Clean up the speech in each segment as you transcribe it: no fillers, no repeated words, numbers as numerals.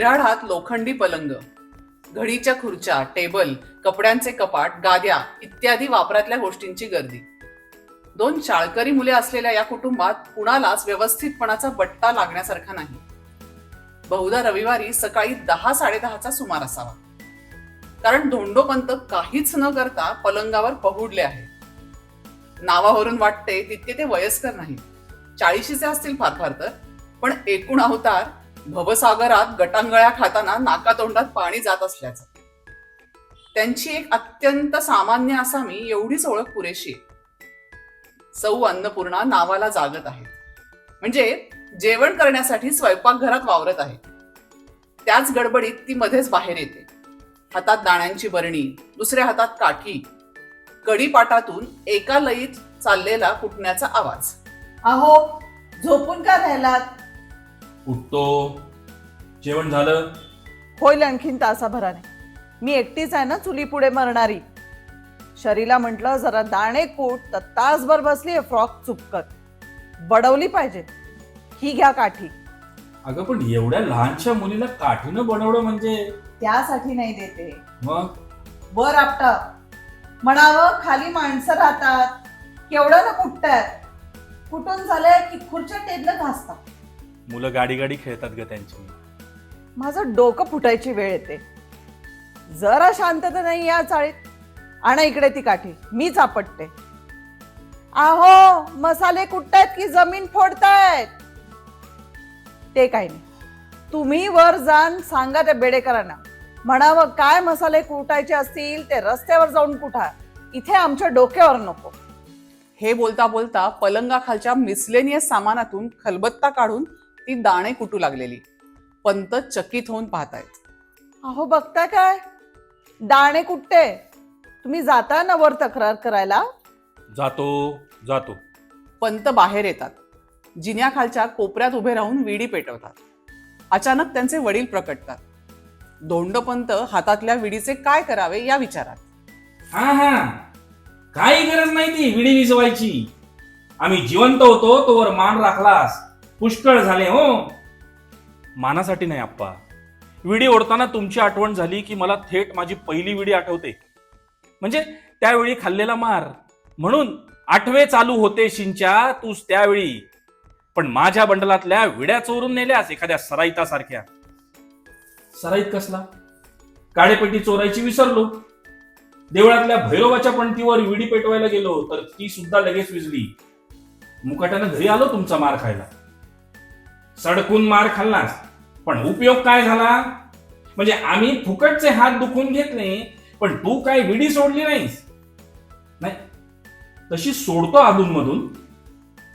बिऱ्हाडात लोखंडी पलंग, घडीच्या खुर्च्या, टेबल, कपड्यांचे कपाट, गाद्या इत्यादी वापरातल्या गोष्टींची गर्दी. 2 शाळकरी मुले असलेल्या या कुटुंबात कुणालाच व्यवस्थितपणाचा बट्टा लागण्यासारखा नाही. बहुधा रविवारी सकाळी 10-10:30चा सुमार असावा. कारण धोंडोपंत काहीच न करता पलंगावर पहुडले आहे. नावावरून वाटते तितके ते वयस्कर नाहीत. 40चे असतील फार फार तर, पण एकूण अवतार भवसागरात गटांगळ्या खाताना नाकातोंडात पाणी जात असल्याचं. त्यांची एक अत्यंत सामान्य आसामी एवढीच ओळख पुरेशी आहे. सौ अन्नपूर्णा नावाला जागत आहे, म्हणजे जेवण करण्यासाठी स्वयंपाकघरात वावरत आहे. त्याच गडबडीत ती मध्येच बाहेर येते. हातात दाण्यांची बरणी, दुसऱ्या हातात काठी. कडीपाटातून एका लयीत चाललेला कुटण्याचा आवाज. अहो, झोपून का राहिलात? उठतो. जेवण झालं? होईल आणखीन तासाभराने. मी एकटीच आहे ना चुली पुढे मरणारी. शरीला म्हटलं जरा दाणे कूट, तर तासभर बसली फ्रॉक चुपकत. बडवली पाहिजे. ही घ्या काठी. अगं पण एवढ्या लहानशा मुलीला काठीनं बनवलं म्हणजे? त्यासाठी नाही देते. मग वर आपट म्हणावं, खाली माणसं राहतात. केवढं ना कुठतात. कुठून झालंय की खुर्च्या टेबल घासतात. मुलं गाडी गाडी खेळतात ग त्यांची. माझं डोकं फुटायची वेळ येते. जरा शांतता नाही या चाळीत. आणा इकडे ती काठी, मीच आपटते. आहो, मसाले कुटतायत की जमीन फोडतायत? ते काही नाही. तुम्ही वर जाण सांगा त्या बेडेकरांना. म्हणावं काय मसाले कुटायचे असतील ते रस्त्यावर जाऊन कुठा. इथे आमच्या डोक्यावर नको. हे बोलता बोलता पलंगाखालच्या मिसलेनियस सामानातून खलबत्ता काढून ती दाणे कुटू लागलेली. पंत चकित होऊन पाहतायत. अहो, बघता काय दाणे कुटते. तुम्ही जाता ना वर तक्रार करायला? जातो जातो. पंत बाहेर येतात. जिन्याखालच्या कोपऱ्यात उभे राहून विडी पेटवतात. अचानक त्यांचे वडील प्रकटतात. धोंडोपंत हातातल्या विडीचे काय करावे या विचारात. हा हा, काही गरज नाही ती विडी विजवायची. आम्ही जिवंत होतो तोवर मान राखलास. पुष्कळ झाले हो. मानासाठी नाही आप्पा. विडी ओढताना तुमची आठवण झाली की मला थेट माझी पहिली विडी आठवते. म्हणजे त्यावेळी खाल्लेला मार. म्हणून 8वे चालू होते शिंच्या तूच त्यावेळी. पण माझ्या बंडलातल्या विड्या चोरून नेल्यास एखाद्या सराईतासारख्या. सराईत कसला? काळेपेटी चोरायची विसरलो. देवळातल्या भैरवाच्या पणतीवर विडी पेटवायला गेलो तर ती सुद्धा लगेच विजली. मुकाट्यानं घरी आलो तुमचा मार खायला. सडकून मार खाल्लास, पण उपयोग काय झाला? म्हणजे आम्ही फुकटचे हात दुखून घेतले, पण तू काय विडी सोडली नाहीस. नाही, तशी सोडतो अधूनमधून.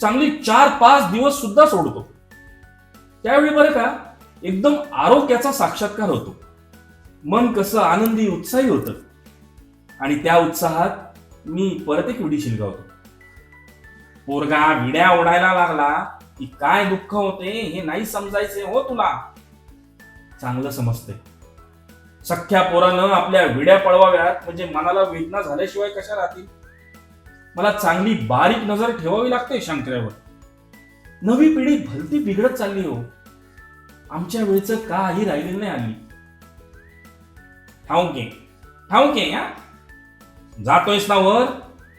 चांगली 4-5 दिवस सुद्धा सोडतो. त्यावेळी बरं का एकदम आरोग्याचा साक्षात्कार होतो. मन कसं आनंदी उत्साही होतं. आणि त्या उत्साहात मी परत एक विडी शिलगावतो. पोरगा विड्या ओढायला लागला की काय दुःख होते हे नाही समजायचे हो तुला. चांगलं समजते. सख्या पोरानं आपल्या विड्या पळवाव्यात म्हणजे मनाला वेदना झाल्याशिवाय कशा राहतील. मला चांगली बारीक नजर ठेवावी लागते शंकरावर. नवी पिढी भलती बिघडत चालली हो. आमच्या वेळचं काही राहिलेलं नाही आली. ठाऊके या जातोयस ना वर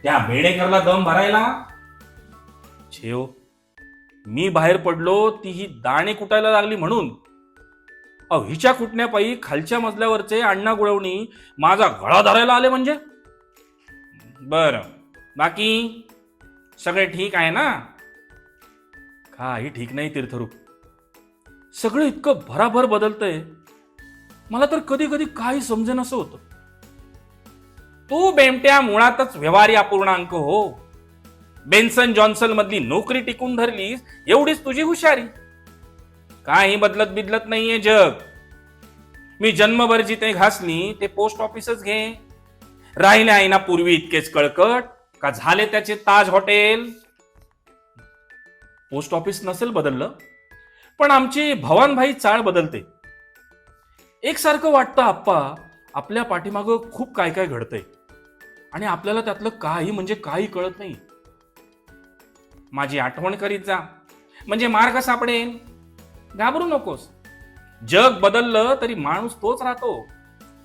त्या बेडेकरला दम भरायला. छेव, मी बाहेर पडलो ती ही दाणे कुटायला लागली म्हणून. हिच्या कुटण्यापायी खालच्या मजल्यावरचे अण्णा गुळवणी माझा गळा धरायला आले म्हणजे. बर, बाकी सगळे ठीक आहे ना? काही ठीक नाही तीर्थरूप. सगळं इतकं भराभर बदलतंय. मला तर कधी कधी काही समजेन असं होतं. तू बेमट्या मुळातच व्यवहारी अपूर्णांक हो. बेन्सन जॉन्सन मधली नोकरी टिकून धरलीस एवढीच तुझी हुशारी. काही बदलत नाहीये जग. मी जन्मभर जिथे घासली ते पोस्ट ऑफिसच घे. राहिले आहे ना पूर्वी इतकेच कळकट का झाले त्याचे ताज हॉटेल. पोस्ट ऑफिस नसेल बदललं, पण आमची भवानभाई चाळ बदलते. एकसारखं वाटतं आप्पा आपल्या पाठीमागं खूप काय काय घडतंय आणि आपल्याला त्यातलं काही म्हणजे काही कळत नाही. माझी आठवण करीत जा, म्हणजे मार्ग सापडेल. घाबरू नकोस. जग बदललं तरी माणूस तोच राहतो.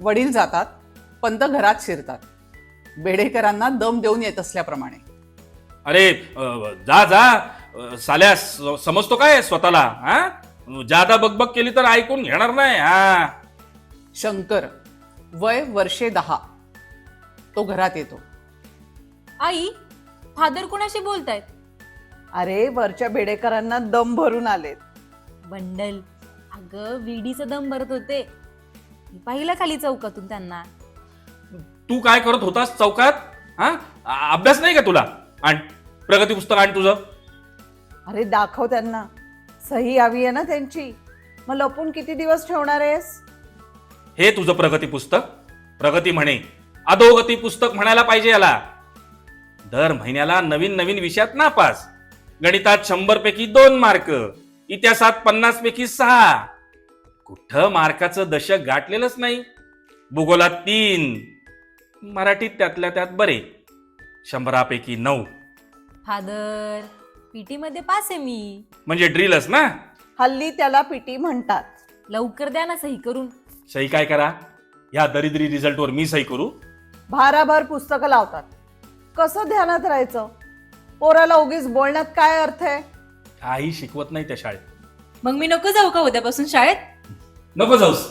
वडील जातात, पंत घरात शिरतात. बेडेकरांना दम देऊन येत असल्याप्रमाणे. अरे जा जा, साल्या समजतो काय स्वतःला? हा, जादा बकबक केली तर ऐकून घेणार नाही. हा, शंकर, वय वर्षे 10, तो घरात येतो. आई, फादर कुणाशी बोलतायत? अरे वरच्या बेडेकरांना दम भरून आलेत. बंडल, अगं विडीचा दम भरत होते. मी पाहिलं खाली चौकातून त्यांना. तू काय करत होतास चौकात? हा, अभ्यास नाही का तुला? आण प्रगती पुस्तक, आण तुझं. अरे दाखव त्यांना, सही हवी आहे ना त्यांची. मग लपून किती दिवस ठेवणार आहेस? हे तुझं प्रगती पुस्तक? प्रगती म्हणे, अधोगती पुस्तक म्हणायला पाहिजे याला. दर महिन्याला नवीन नवीन विषयात नापास. गणितात 100 पैकी 2 मार्क, इतिहासात 50 पैकी 6. कुठं मार्काचं दशक गाठलेलंच नाही. भूगोलात 3, मराठीत त्यातल्या त्यात बरे, 100 पैकी 9. फादर, पीटी मध्ये पास आहे मी. म्हणजे ड्रिलच ना? हल्ली त्याला पीटी म्हणतात. लवकर द्या ना सही करून. सही काय करा? ह्या दरिद्री रिझल्टवर मी सही करू? भाराभर पुस्तकं लावतात. कसं ध्यानात राहायचं? पोराला उगीच बोलण्यात काय अर्थ आहे? काही शिकवत नाही त्या शाळेत. मग मी नको जाऊ का उद्यापासून शाळेत? नको जाऊस.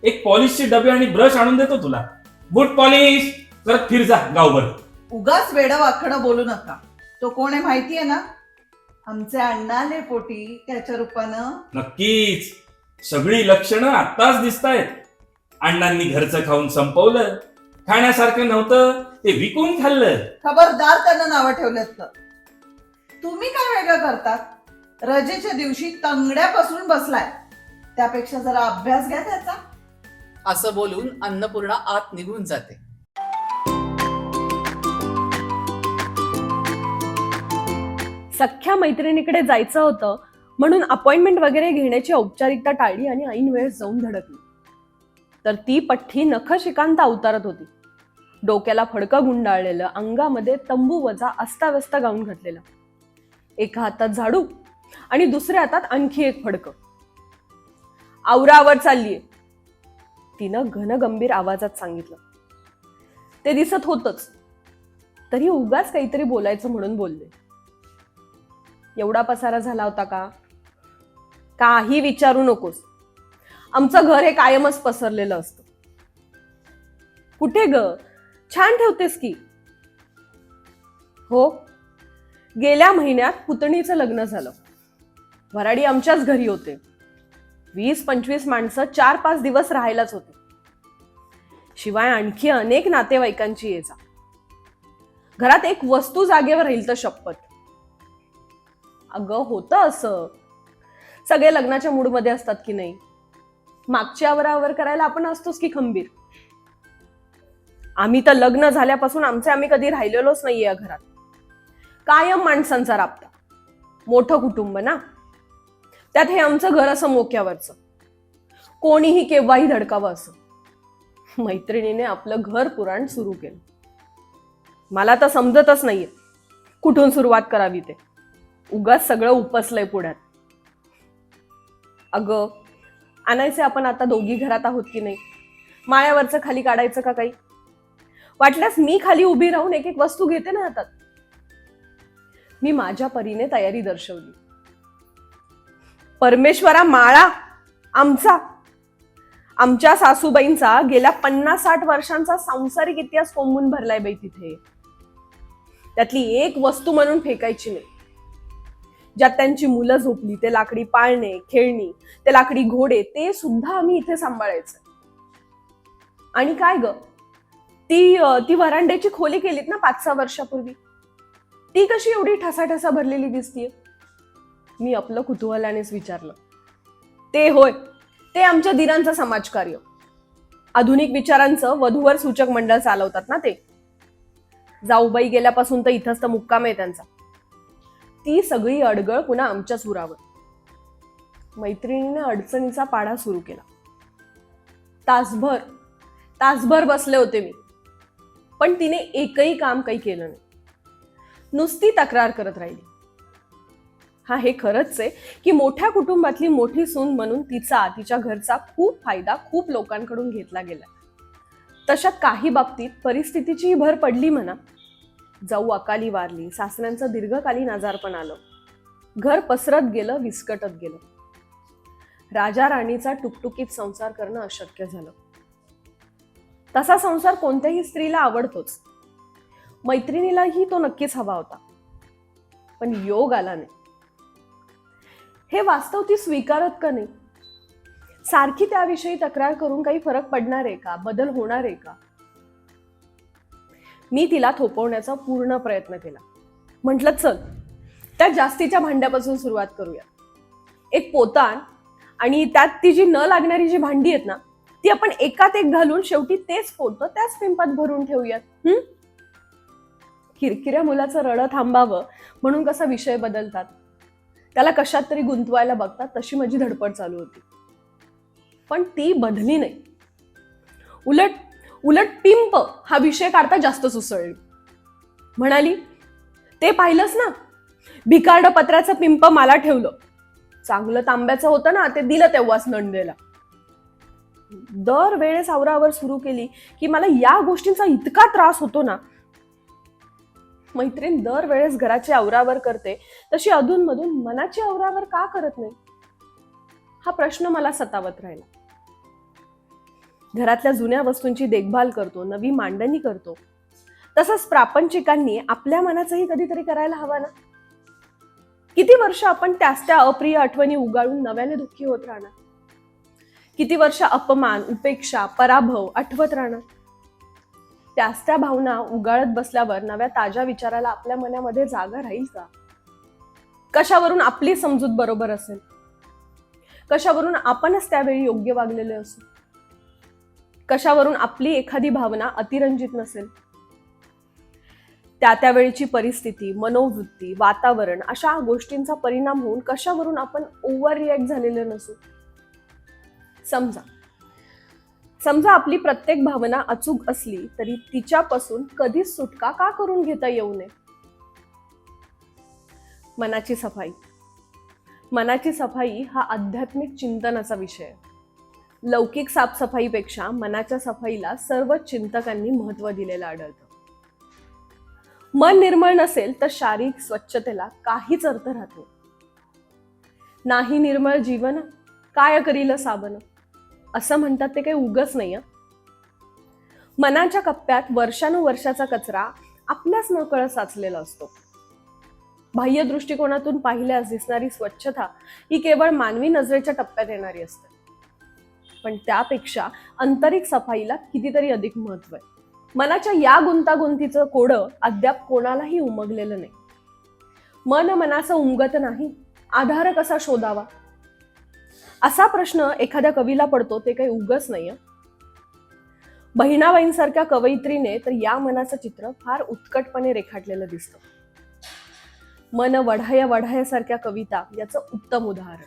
एक पॉलिशचे डबे आणि ब्रश आणून देतो तुला. Good polish. जरा फिर जा गावभर. उगाच वेडं वाकडं बोलू नका. तो कोण आहे माहितीये ना? आमचे अण्णाले पोटी त्याच्या रूपानं. नक्कीच. सगळी लक्षणं आत्ताच दिसतायत. अण्णांनी घरचं खाऊन संपवलं. खाण्यासारखं नव्हतं ते विकून खाल्लं. खबरदार त्यांना नावं ठेवलेत तर. तुम्ही काय वेगळं करतात? रजेच्या दिवशी तंगड्यापासून बसलाय. त्यापेक्षा जरा अभ्यास घ्या त्याचा. असं बोलून अन्नपूर्णा आत निघून जाते. सख्ख्या मैत्रिणीकडे जायचं होतं म्हणून अपॉइंटमेंट वगैरे घेण्याची औपचारिकता टाळली आणि ऐन वेळेस जाऊन धडकली. तर ती पठ्ठी नखशिकांत अवतारत होती. डोक्याला फडकं गुंडाळलेलं, अंगामध्ये तंबू वजा अस्ताव्यस्त गाऊन घातलेलं, एका हातात झाडू आणि दुसऱ्या हातात आणखी एक फडकं. आवरावर चाललीये, तिनं घनगंभीर आवाजात सांगितलं. ते दिसत होतच, तरी उगाच काहीतरी बोलायचं म्हणून बोलले. एवढा पसारा झाला होता का? काही विचारू नकोस. आमचं घर हे कायमच पसरलेलं असतं. कुठे ग? छान ठेवतेस की. हो, गेल्या महिन्यात पुतणीचं लग्न झालं. वराडी आमच्याच घरी होते. 20-25 माणसं 4-5 दिवस राहायलाच होते. शिवाय आणखी अनेक नातेवाईकांची ये जा. घरात एक वस्तू जागेवर राहील तर शपथ. अगं होतं असं. सगळे लग्नाच्या मूडमध्ये असतात की नाही. मागची आवरावर करायला आपण असतोच की खंबीर. आम्ही तर लग्न झाल्यापासून आम्ही कधी राहिलेलोच नाहीये या घरात. कायम माणसांचा राबता. मोठं कुटुंब ना, त्यात हे आमचं घर असं मोक्यावरचं. कोणीही केव्हाही धडकावं असं. मैत्रिणीने आपलं घर पुराण सुरू केलं. मला तर समजतच नाहीये कुठून सुरुवात करावी ते. उगाच सगळं उपसलंय पुढ्यात. अगं, आणायचे आपण आता दोघी घरात आहोत की नाही. माळ्यावरचं खाली काढायचं का काही? वाटल्यास मी खाली उभी राहून एक एक वस्तू घेते ना हातात. मी माझ्या परीने तयारी दर्शवली. परमेश्वरा, माळा आमचा, आमच्या सासूबाईंचा गेल्या 50-60 वर्षांचा सांसारिक इतिहास कोंबून भरलाय बाई तिथे. त्यातली एक वस्तू म्हणून फेकायची नाही. ज्यात त्यांची मुलं झोपली, ते लाकडी पाळणे, खेळणी, ते लाकडी घोडे, ते सुद्धा आम्ही इथे सांभाळायचं. आणि काय ग, ती वरांड्याची खोली केलीत ना 5-6 वर्षापूर्वी, ती कशी एवढी ठसाठसा भरलेली दिसतीये? मी आपलं कुतूहलानेच विचारलं. ते होय, ते आमच्या दिरांचं समाजकार्य. आधुनिक विचारांचं वधूवर सूचक मंडळ चालवतात ना ते. जाऊबाई गेल्यापासून तर इथंच तर मुक्काम आहे त्यांचा. ती सगळी अडगळ पुन्हा आमच्या सुरावर. मैत्रिणीने अडचणीचा पाढा सुरू केला. तासभर बसले होते मी, पण तिने एकही काम काही केलं नाही. नुसती तक्रार करत राहिली. हा हे खरंच आहे की मोठ्या कुटुंबातली मोठी सून म्हणून तिच्या घरचा खूप फायदा खूप लोकांकडून घेतला गेला. तशात काही बाबतीत परिस्थितीची भर पडली म्हणा. जाऊ अकाली वारली, सासऱ्यांचं दीर्घकालीन आजारपण आलं, घर पसरत गेलं, विस्कटत गेलं. राजा राणीचा टुकटुकीत संसार करणं अशक्य झालं. तसा संसार कोणत्याही स्त्रीला आवडतोच. मैत्रिणीलाही तो नक्कीच हवा होता, पण योग आला नाही. हे वास्तव ती स्वीकारत का नाही? सारखी त्याविषयी तक्रार करून काही फरक पडणार आहे का? बदल होणार आहे का? मी तिला थोपवण्याचा पूर्ण प्रयत्न केला. म्हटलं चल त्या जास्तीच्या भांड्यापासून सुरुवात करूया. एक पोतान आणि त्यात ती जी न लागणारी जी भांडी आहेत ना, ती आपण एकात एक घालून शेवटी तेच पोतं त्याच पिंपात भरून ठेवूयात. किरकिऱ्या मुलाचं रडं थांबावं म्हणून कसा विषय बदलतात, त्याला कशात तरी गुंतवायला बघतात, तशी माझी धडपड चालू होती. पण ती बदली नाही. उलट पिंप हा विषय काढता जास्त सुसळली. म्हणाली, ते पाहिलंस ना, भिकारड पत्र्याचं पिंप मला ठेवलं, चांगलं तांब्याचं होतं ना, ते दिलं तेव्हाच नंदेला. दर वेळेस आवरावर सुरू केली की मला या गोष्टींचा इतका त्रास होतो ना. मैत्रीण दर वेळेस घराची आवरावर करते, तशी अधूनमधून मनाची आवरावर का करत नाही, हा प्रश्न मला सतावत राहिला. घरातल्या जुन्या वस्तूंची देखभाल करतो, नवी मांडणी करतो, तसंच प्रापंचिकांनी आपल्या मनाचंही कधीतरी करायला हवा ना. किती वर्ष आपण त्या अप्रिय आठवणी उगाळून नव्याने दुःखी होत राहणार? किती वर्ष अपमान, उपेक्षा, पराभव आठवत राहणार? त्या भावना उगाळत बसल्यावर नव्या ताज्या विचाराला आपल्या मनामध्ये जागा राहील का? कशावरून आपली समजूत बरोबर असेल? कशावरून आपणच त्यावेळी योग्य वागलेले असू? कशावरून आपली एखादी भावना अतिरंजित नसेल? त्यावेळीची परिस्थिती, मनोवृत्ती, वातावरण अशा गोष्टींचा परिणाम होऊन कशावरून आपण ओव्हर रिॲक्ट झालेले नसू? समजा आपली प्रत्येक भावना अचूक असली तरी तिच्यापासून कधीच सुटका का करून घेता येऊ नये? मनाची सफाई हा आध्यात्मिक चिंतनाचा विषय आहे. लौकिक साफसफाईपेक्षा मनाच्या सफाईला सर्व चिंतकांनी महत्त्व दिलेलं आढळतं. मन निर्मळ नसेल तर शारीरिक स्वच्छतेला काहीच अर्थ राहत नाही. निर्मळ जीवन काय करील साबन, असं म्हणतात ते काही उगच नाही. मनाच्या कप्प्यात वर्षानुवर्षाचा कचरा आपल्याच नकळत साचलेला असतो. बाह्य दृष्टिकोनातून पाहिल्यास दिसणारी स्वच्छता ही केवळ मानवी नजरेच्या टप्प्यात येणारी असते. पण त्यापेक्षा आंतरिक सफाईला कितीतरी अधिक महत्व आहे. मनाच्या या गुंतागुंतीचं कोडं अद्याप कोणालाही उमगलेलं नाही. मनाचं उमगत नाही, आधार कसा शोधावा असा प्रश्न एखाद्या कवीला पडतो ते काही उगच नाही. बहिणाबाईंसारख्या कवयित्रीने तर या मनाचं चित्र फार उत्कटपणे रेखाटलेलं दिसतं. मन वढाया वढायासारख्या कविता याचं उत्तम उदाहरण.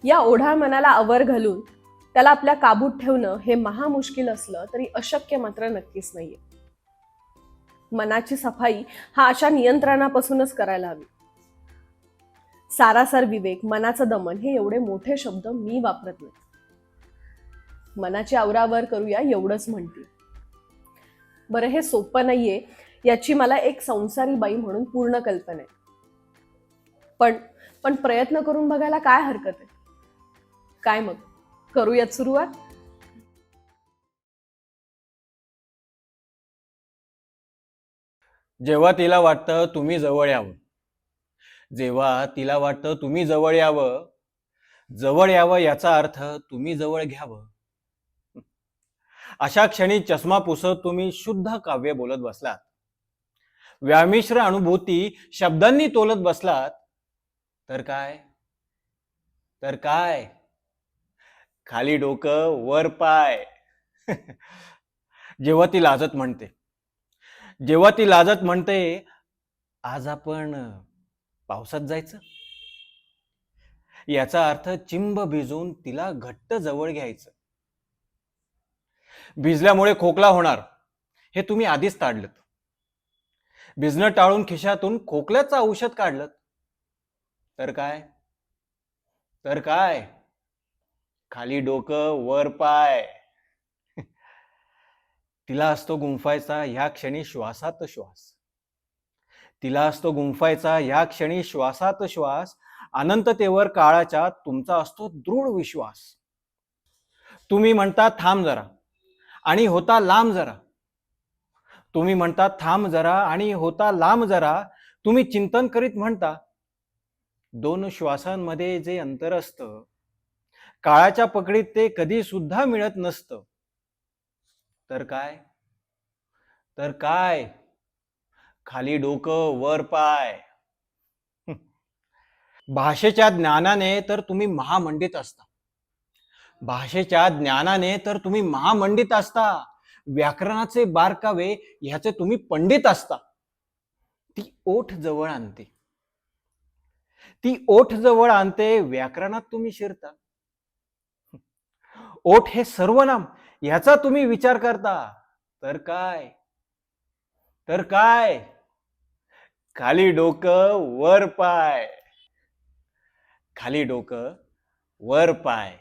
या ओढाळ मनाला आवर घालून त्याला आपल्या काबूत ठेवणं हे महामुश्किल असलं तरी अशक्य मात्र नक्कीच नाहीये. मनाची सफाई हा अशा नियंत्रणापासूनच करायला हवी. सारासार विवेक, मनाचं दमन हे एवढे मोठे शब्द मी वापरत नाही. मनाची आवरावर करूया एवढंच म्हणते. बरं, हे सोपं नाहीये याची मला एक संसारी बाई म्हणून पूर्ण कल्पना आहे. पण प्रयत्न करून बघायला काय हरकत आहे? काय मग, करूयात सुरुवात? जेव्हा तिला वाटतं तुम्ही जवळ यावं, जेव्हा तिला वाटतं तुम्ही जवळ यावं याचा अर्थ तुम्ही जवळ घ्यावं. अशा क्षणी चष्मा पुसत तुम्ही शुद्ध काव्य बोलत बसलात, व्यामिश्र अनुभूती शब्दांनी तोलत बसलात, तर काय खाली डोकं वर पाय. जेव्हा ती लाजत म्हणते आज आपण पावसात जायचं, याचा अर्थ चिंब भिजून तिला घट्ट जवळ घ्यायचं. भिजल्यामुळे खोकला होणार हे तुम्ही आधीच ताडलत. भिजणं टाळून खिशातून खोकल्याचं औषध काढलं. तर काय? तर काय? खाली डोकं वर पाय. तिला असतो गुंफायचा ह्या क्षणी श्वासात श्वास. तिला असतो गुंफायचा ह्या क्षणी श्वासात श्वास. अनंततेवर काळाच्या तुमचा असतो दृढ विश्वास. तुम्ही म्हणता थांब जरा आणि होता लांब जरा. तुम्ही म्हणता थांब जरा आणि होता लांब जरा. तुम्ही चिंतन करीत म्हणता दोन श्वासांमध्ये जे अंतर असतं काळाच्या पकडीत ते कधी सुद्धा मिळत नसतं. तर काय? तर काय? खाली डोकं वर पाय. भाषेच्या ज्ञानाने तर तुम्ही महामंडित असता. भाषेच्या ज्ञानाने तर तुम्ही महामंडित असता. व्याकरणाचे बारकावे ह्याचे तुम्ही पंडित असता. ती ओठ जवळ आणते. ती ओठ जवळ आणते. व्याकरणात तुम्ही शिरता. ओठ हे सर्वनाम ह्याचा तुम्ही विचार करता. तर काय? तर काय? खाली डोकं वर पाय. खाली डोकं वर पाय.